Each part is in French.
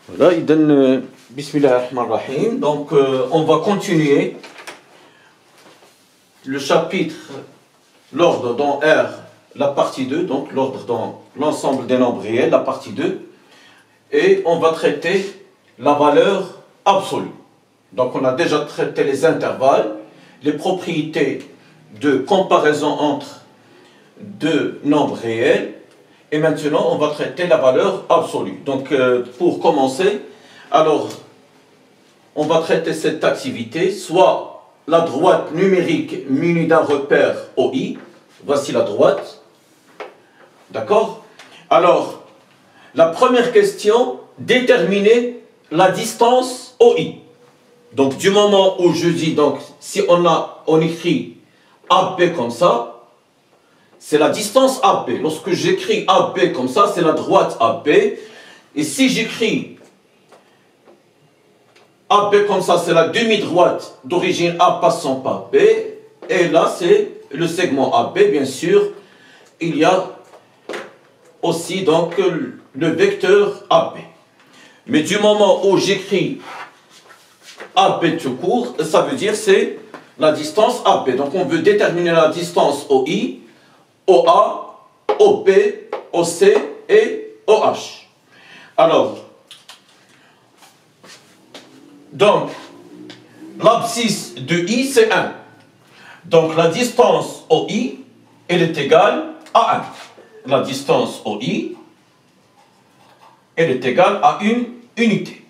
Voilà, il donne Bismillahirrahmanirrahim. Donc, on va continuer le chapitre, l'ordre dans R, la partie 2, donc l'ordre dans l'ensemble des nombres réels, la partie 2, et on va traiter la valeur absolue. Donc, on a déjà traité les intervalles, les propriétés de comparaison entre deux nombres réels, et maintenant, on va traiter la valeur absolue. Donc, pour commencer, alors, on va traiter cette activité, soit la droite numérique munie d'un repère OI. Voici la droite. D'accord? Alors, la première question, déterminer la distance OI. Donc, du moment où je dis, donc, si on écrit AB comme ça, c'est la distance AB. Lorsque j'écris AB comme ça, c'est la droite AB. Et si j'écris AB comme ça, c'est la demi-droite d'origine A passant par B. Et là, c'est le segment AB, bien sûr. Il y a aussi donc le vecteur AB. Mais du moment où j'écris AB tout court, ça veut dire c'est la distance AB. Donc on veut déterminer la distance OI, OA, OP, OC et OH. Alors, donc, l'abscisse de I, c'est 1. Donc, la distance OI, elle est égale à 1. La distance OI, elle est égale à une unité.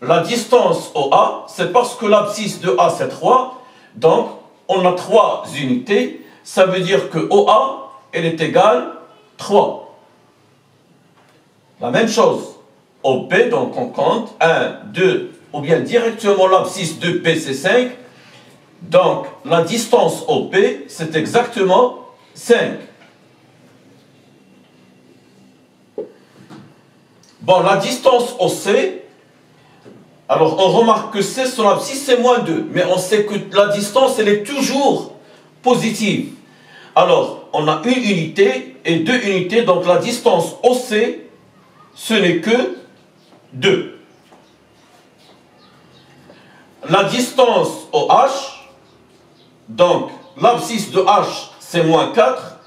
La distance OA, c'est parce que l'abscisse de A, c'est 3. Donc, on a 3 unités. Ça veut dire que OA, elle est égale 3. La même chose. OP, donc on compte 1, 2, ou bien directement l'abscisse de P, c'est 5. Donc, la distance OP, c'est exactement 5. Bon, la distance OC, alors on remarque que C, son abscisse, c'est moins 2. Mais on sait que la distance, elle est toujours positive. Alors, on a une unité et 2 unités. Donc, la distance OC, ce n'est que 2. La distance OH, donc l'abscisse de H, c'est moins 4.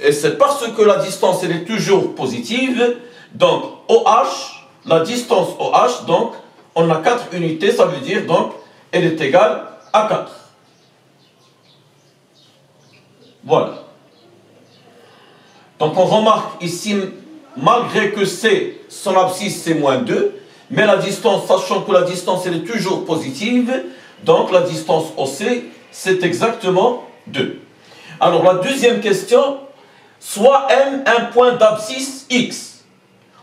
Et c'est parce que la distance, elle est toujours positive. Donc, OH, la distance OH, donc, on a 4 unités, ça veut dire, donc, elle est égale à 4. Voilà. Donc, on remarque ici, malgré que C, son abscisse, c'est moins 2, mais la distance, sachant que la distance, elle est toujours positive, donc la distance OC, c'est exactement 2. Alors, la deuxième question, soit M un point d'abscisse X.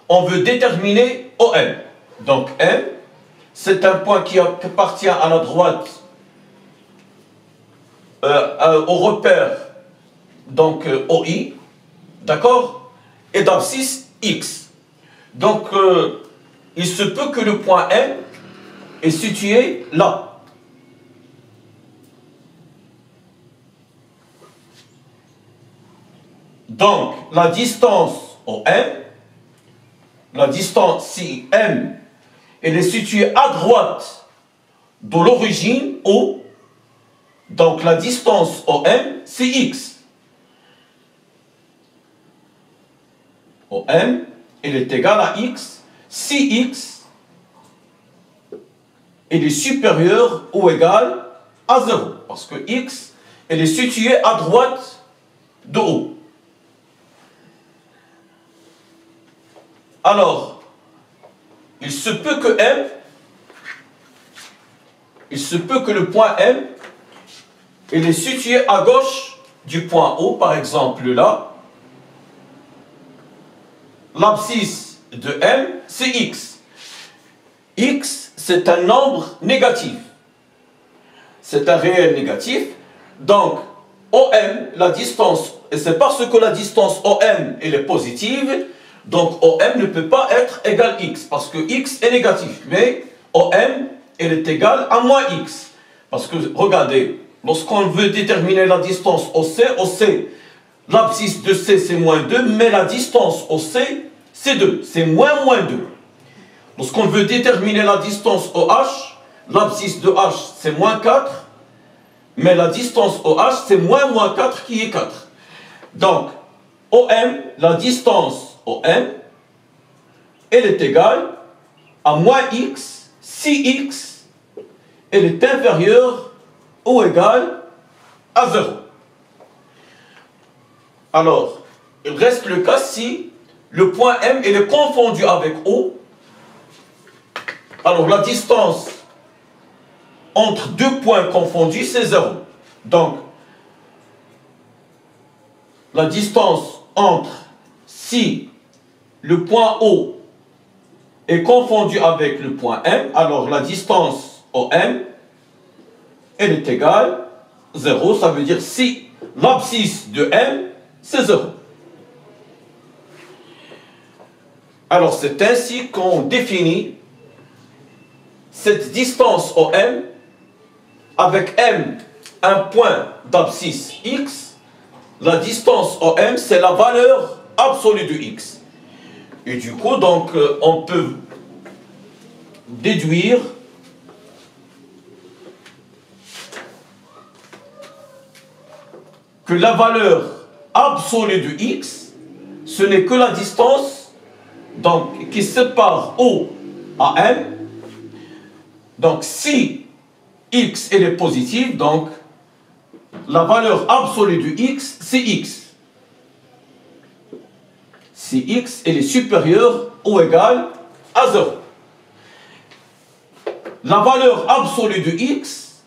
On veut déterminer OM. Donc, M, c'est un point qui appartient à la droite, au repère, donc OI, d'accord, et d'abscisse X. Donc, il se peut que le point M est situé là. Donc, la distance OM, la distance, si M, elle est située à droite de l'origine O, donc la distance OM, c'est X. OM, elle est égale à X, si X, elle est supérieure ou égale à 0. Parce que X, elle est située à droite de O. Alors, il se peut que M, il se peut que le point M, il est situé à gauche du point O, par exemple là. L'abscisse de M, c'est X. X, c'est un nombre négatif. C'est un réel négatif. Donc, OM, la distance, et c'est parce que la distance OM, elle est positive, donc OM ne peut pas être égal X, parce que X est négatif. Mais OM, elle est égale à moins X. Parce que, regardez, lorsqu'on veut déterminer la distance OC, l'abscisse de C, c'est moins 2, mais la distance OC, c'est 2. C'est moins 2. Lorsqu'on veut déterminer la distance OH, l'abscisse de H, c'est moins 4. Mais la distance OH, c'est moins 4 qui est 4. Donc, OM, la distance OM, elle est égale à moins X si X, elle est inférieure ou égale à 0. Alors, il reste le cas si le point M il est confondu avec O. Alors, la distance entre deux points confondus, c'est 0. Donc, la distance entre si le point O est confondu avec le point M, alors la distance OM, elle est égale à 0. Ça veut dire si l'abscisse de M, c'est 0. Alors, c'est ainsi qu'on définit cette distance OM avec M, un point d'abscisse X. La distance OM, c'est la valeur absolue de X. Et du coup, donc, on peut déduire que la valeur absolue de X, ce n'est que la distance donc, qui sépare O à M. Donc, si X elle est positive, donc la valeur absolue de X, c'est X. Si X elle est supérieure ou égale à 0. La valeur absolue de X,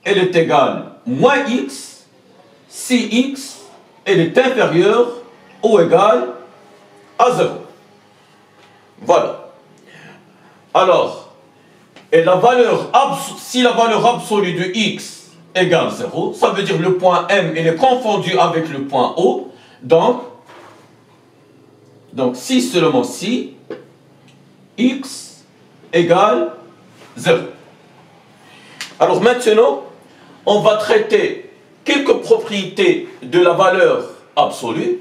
elle est égale à moins X si X elle est inférieure ou égale à 0. Voilà. Alors, et la valeur si la valeur absolue de X égale 0, ça veut dire le point M il est confondu avec le point O. Donc si seulement si X égale 0. Alors maintenant, on va traiter quelques propriétés de la valeur absolue.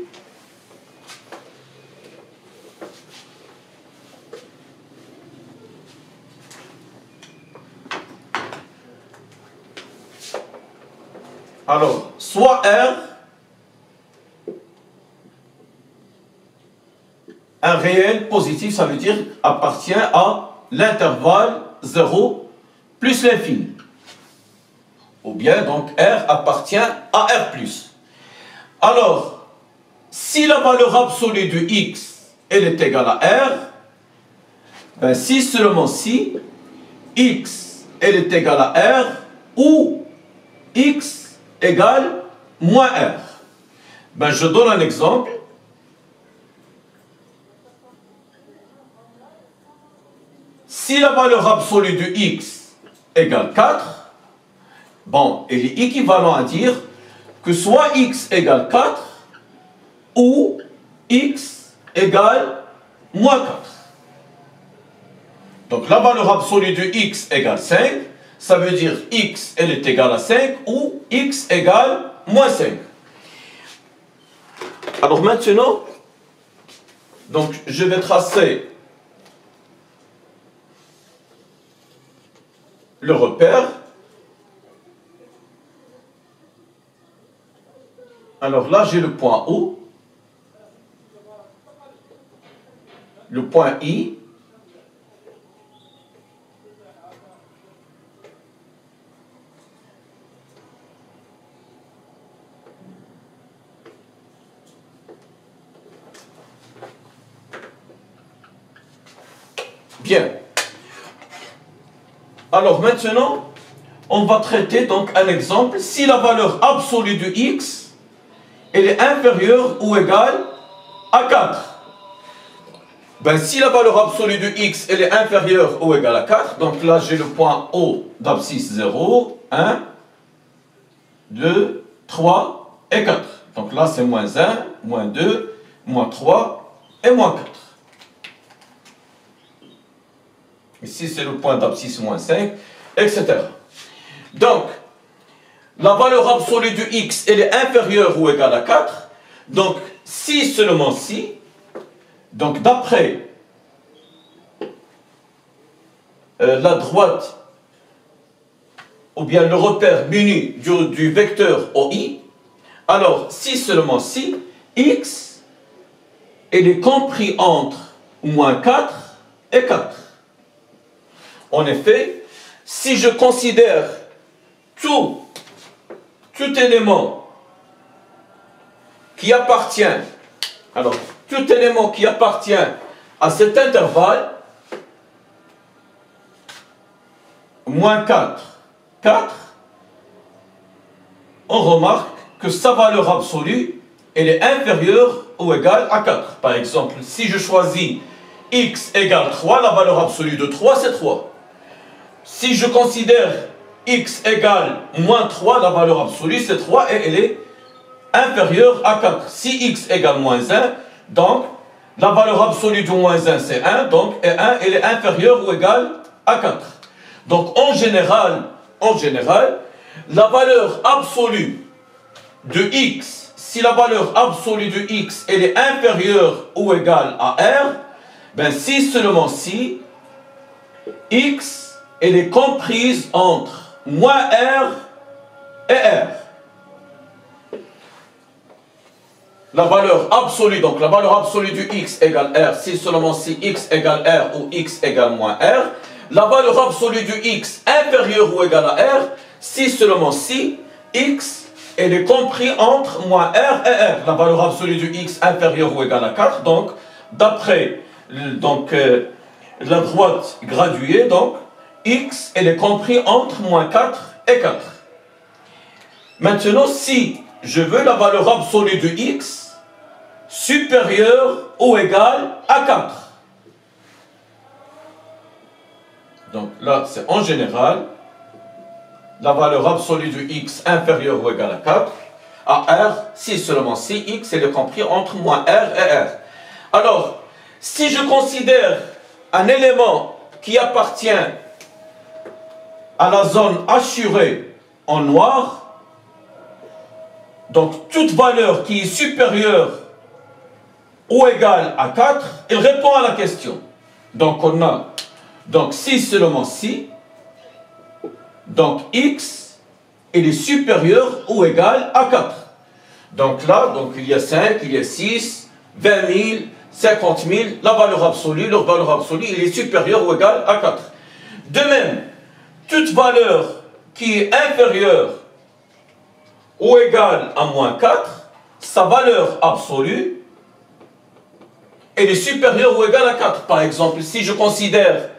Alors, soit R, un réel positif, ça veut dire appartient à l'intervalle 0 plus l'infini. Ou bien, donc, R appartient à R+. Alors, si la valeur absolue de X, elle est égale à R, ben si seulement si X, elle est égale à R, ou X égale moins R. Ben, je donne un exemple. Si la valeur absolue de X égale 4, bon, il est équivalent à dire que soit X égale 4 ou X égale moins 4. Donc la valeur absolue de X égale 5, ça veut dire X elle est égale à 5 ou X égale moins 5. Alors maintenant, donc je vais tracer le repère. Alors là, j'ai le point O, le point I, bien. Alors maintenant, on va traiter donc un exemple. Si la valeur absolue de X, elle est inférieure ou égale à 4. Ben, si la valeur absolue de X, elle est inférieure ou égale à 4, donc là j'ai le point O d'abscisse 0, 1, 2, 3 et 4. Donc là c'est moins 1, moins 2, moins 3 et moins 4. Ici, c'est le point d'abscisse moins 5, etc. Donc, la valeur absolue de X, elle est inférieure ou égale à 4. Donc, si seulement si, Donc d'après la droite, ou bien le repère muni du vecteur OI, alors si seulement si, x est compris entre moins 4 et 4. En effet, si je considère tout élément qui appartient, alors tout élément qui appartient à cet intervalle, moins 4, 4, on remarque que sa valeur absolue, elle est inférieure ou égale à 4. Par exemple, si je choisis x égale 3, la valeur absolue de 3, c'est 3. Si je considère x égale moins 3, la valeur absolue, c'est 3 et elle est inférieure à 4. Si x égale moins 1, donc la valeur absolue de moins 1, c'est 1, donc et 1, elle est inférieure ou égale à 4. Donc en général, la valeur absolue de x, si la valeur absolue de x elle est inférieure ou égale à r, ben si seulement si x elle est comprise entre moins r et r. La valeur absolue, donc la valeur absolue du x égale r, si seulement si x égale r ou x égale moins r. La valeur absolue du x inférieure ou égale à r, si seulement si x elle est compris entre moins r et r. La valeur absolue du x inférieure ou égale à 4, donc d'après la droite graduée, donc x elle est compris entre moins 4 et 4. Maintenant, si je veux la valeur absolue de x supérieure ou égale à 4. Donc là, c'est en général la valeur absolue de x inférieure ou égale à 4, à r, si seulement si x est compris entre moins r et r. Alors, si je considère un élément qui appartient à la zone assurée en noir, donc toute valeur qui est supérieure ou égale à 4, il répond à la question. Donc on a si seulement si, donc x il est supérieur ou égal à 4. Donc là, il y a 5, il y a 6, 20 000, 50 000, la valeur absolue, leur valeur absolue, il est supérieur ou égal à 4. De même, toute valeur qui est inférieure ou égale à moins 4, sa valeur absolue, elle est supérieure ou égale à 4. Par exemple, si je considère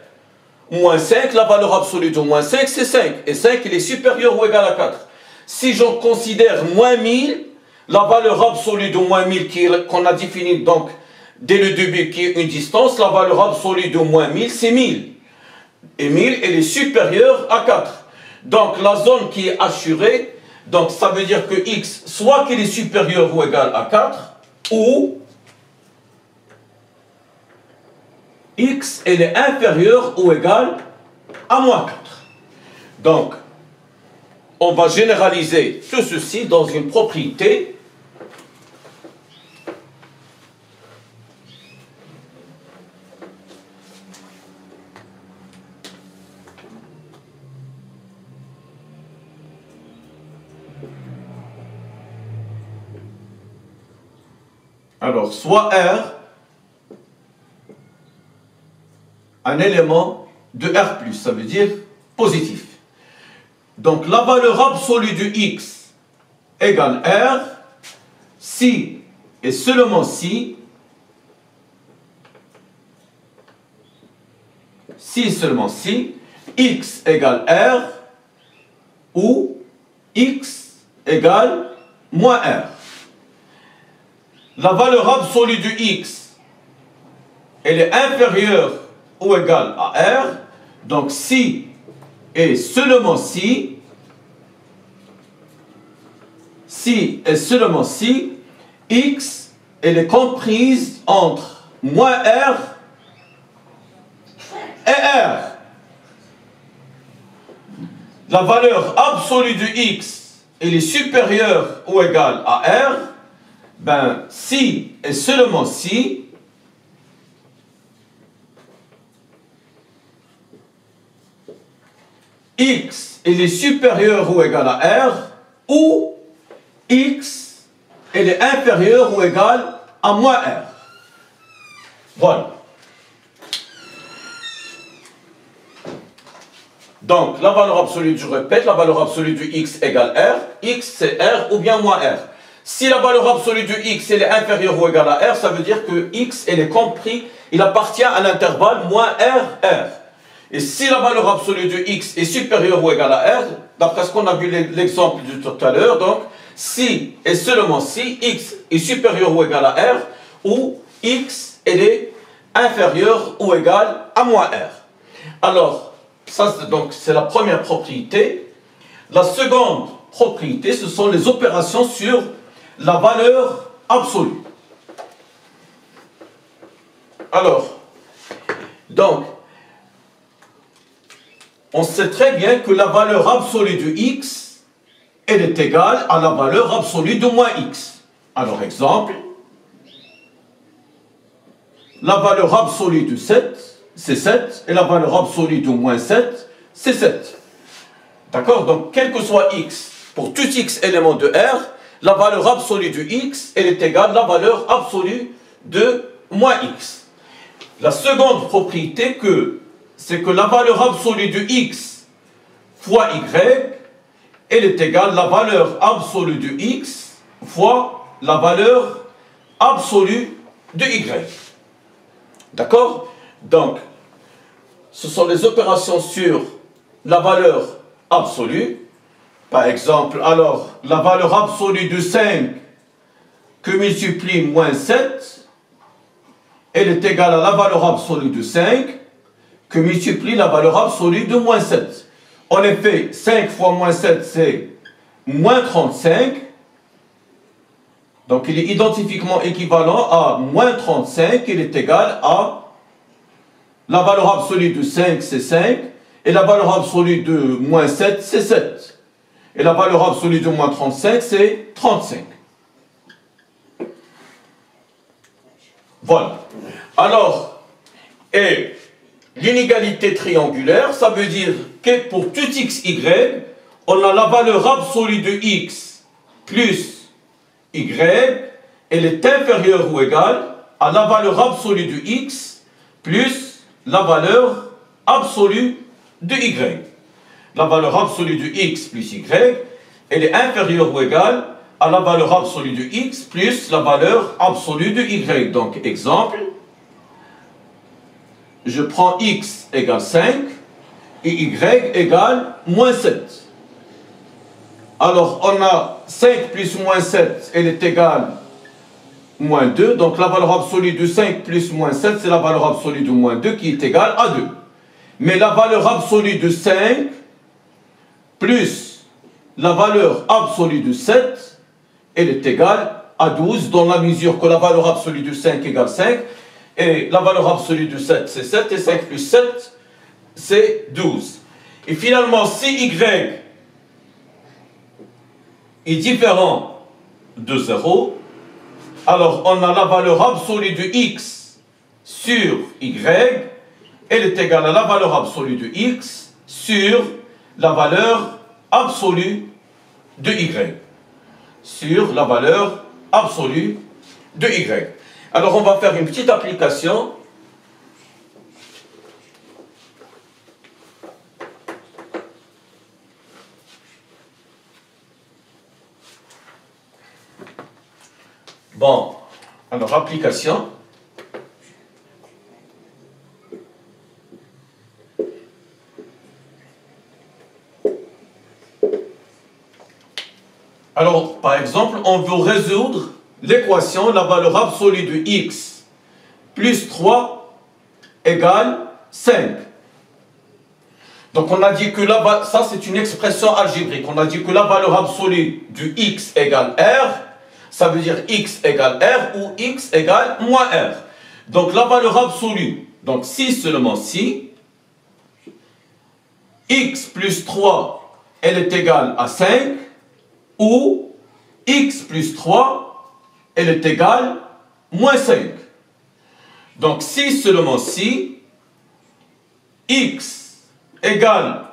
moins 5, la valeur absolue de moins 5, c'est 5. Et 5, il est supérieur ou égal à 4. Si je considère moins 1000, la valeur absolue de moins 1000 qu'on a définie donc dès le début, qui est une distance, la valeur absolue de moins 1000, c'est 1000. Et 1000, elle est supérieure à 4. Donc la zone qui est assurée, donc ça veut dire que x, soit qu'il est supérieur ou égal à 4, ou x, elle est inférieure ou égale à moins 4. Donc, on va généraliser tout ceci dans une propriété. Alors, soit R, un élément de R+, ça veut dire positif. Donc, la valeur absolue de x égale R, si et seulement si seulement si, x égale R ou x égale moins R. La valeur absolue de x, elle est inférieure ou égale à R, donc si et seulement si et seulement si, x, elle est comprise entre moins R et R. La valeur absolue de x, elle est supérieure ou égale à R, ben si et seulement si x il est supérieur ou égal à r, ou x il est inférieur ou égal à moins r. Voilà. Donc, la valeur absolue, je répète, la valeur absolue du x égale r. X, c'est r ou bien moins r. Si la valeur absolue du x elle est inférieure ou égale à r, ça veut dire que x elle est compris, il appartient à l'intervalle moins r, r. Et si la valeur absolue du x est supérieure ou égale à r, d'après ce qu'on a vu l'exemple de tout à l'heure, donc, si et seulement si x est supérieur ou égal à r, ou x elle est inférieure ou égale à moins r. Alors, ça c'est la première propriété. La seconde propriété, ce sont les opérations sur la valeur absolue. Alors, donc, on sait très bien que la valeur absolue de x, elle est égale à la valeur absolue de moins x. Alors, exemple, la valeur absolue de 7, c'est 7, et la valeur absolue de moins 7, c'est 7. D'accord? Donc, quel que soit x, pour tout x élément de R, la valeur absolue de x, elle est égale à la valeur absolue de moins x. La seconde propriété, c'est que la valeur absolue de x fois y, elle est égale à la valeur absolue de x fois la valeur absolue de y. D'accord? Donc, ce sont les opérations sur la valeur absolue. Par exemple, alors, la valeur absolue de 5 que multiplie moins 7, elle est égale à la valeur absolue de 5 que multiplie la valeur absolue de moins 7. En effet, 5 fois moins 7, c'est moins 35. Donc, il est identifiquement équivalent à moins 35. Il est égal à la valeur absolue de 5, c'est 5. Et la valeur absolue de moins 7, c'est 7. Et la valeur absolue de moins 35, c'est 35. Voilà. Alors, et l'inégalité triangulaire, ça veut dire que pour tout x, y, on a la valeur absolue de x plus y, elle est inférieure ou égale à la valeur absolue de x plus la valeur absolue de y. La valeur absolue de x plus y, elle est inférieure ou égale à la valeur absolue de x plus la valeur absolue de y. Donc, exemple, je prends x égale 5 et y égale moins 7. Alors, on a 5 plus moins 7, elle est égale moins 2. Donc, la valeur absolue de 5 plus moins 7, c'est la valeur absolue de moins 2 qui est égale à 2. Mais la valeur absolue de 5 plus la valeur absolue de 7, elle est égale à 12, dans la mesure que la valeur absolue de 5 égale 5, et la valeur absolue de 7, c'est 7, et 5 plus 7, c'est 12. Et finalement, si y est différent de 0, alors on a la valeur absolue de x sur y, elle est égale à la valeur absolue de x sur la valeur absolue de y. Sur la valeur absolue de y. Alors on va faire une petite application. Bon, alors application. Alors, par exemple, on veut résoudre l'équation, la valeur absolue de x plus 3 égale 5. Donc, on a dit que ça c'est une expression algébrique. On a dit que la valeur absolue du x égale r, ça veut dire x égale r ou x égale moins r. Donc, la valeur absolue, donc si seulement si, x plus 3, elle est égale à 5, ou x plus 3, elle est égale moins 5. Donc, si seulement si, x égale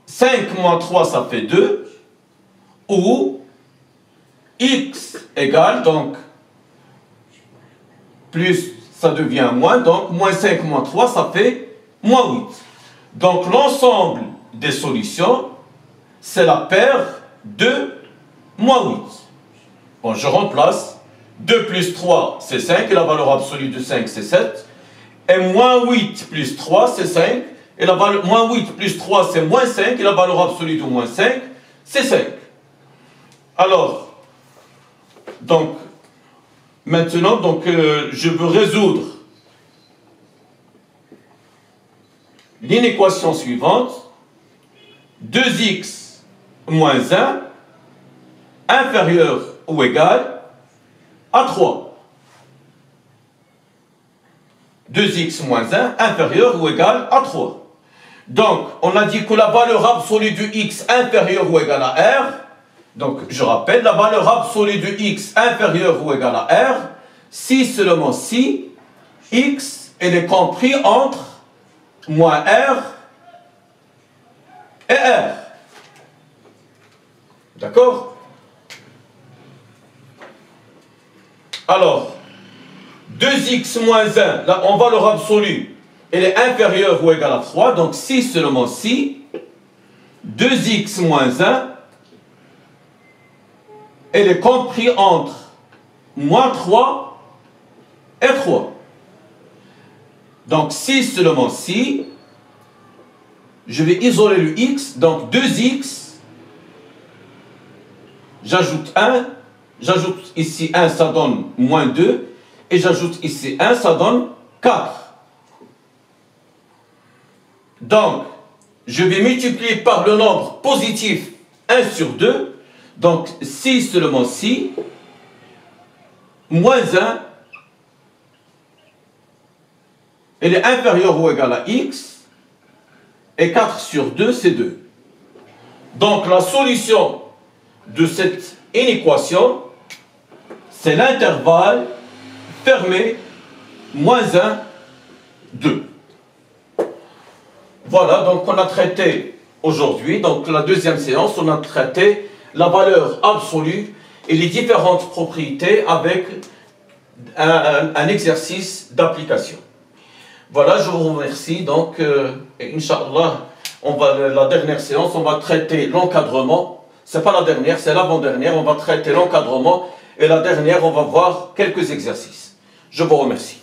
5 moins 3, ça fait 2. Ou x égale, donc, plus, ça devient moins. Donc, moins 5 moins 3, ça fait moins 8. Donc, l'ensemble des solutions, c'est la paire de moins 8. Bon, je remplace. 2 plus 3, c'est 5, et la valeur absolue de 5, c'est 7. Et moins 8 plus 3, c'est 5. Et la valeur, moins 8 plus 3, c'est moins 5. Et la valeur absolue de moins 5, c'est 5. Alors, donc, maintenant, donc, je veux résoudre l'inéquation suivante. 2x moins 1 inférieur ou égal à 3. 2x moins 1 inférieur ou égal à 3. Donc, on a dit que la valeur absolue du x inférieure ou égale à r. Donc, je rappelle, la valeur absolue du x inférieure ou égale à r, si seulement si x est compris entre moins r et r. D'accord? Alors, 2x moins 1, là, en valeur absolue, elle est inférieure ou égale à 3. Donc, si seulement si 2x moins 1, elle est compris entre moins 3 et 3. Donc, si seulement si, je vais isoler le x. Donc, 2x, j'ajoute 1. J'ajoute ici 1, ça donne moins 2. Et j'ajoute ici 1, ça donne 4. Donc, je vais multiplier par le nombre positif 1 sur 2. Donc, si seulement si, moins 1, elle est inférieure ou égale à x. Et 4 sur 2, c'est 2. Donc, la solution de cette inéquation, c'est l'intervalle fermé moins 1, 2. Voilà, donc on a traité aujourd'hui, donc la deuxième séance, on a traité la valeur absolue et les différentes propriétés avec un exercice d'application. Voilà, je vous remercie. Donc, Inch'Allah, la dernière séance, on va traiter l'encadrement. Ce n'est pas la dernière, c'est l'avant-dernière. On va traiter l'encadrement. Et la dernière, on va voir quelques exercices. Je vous remercie.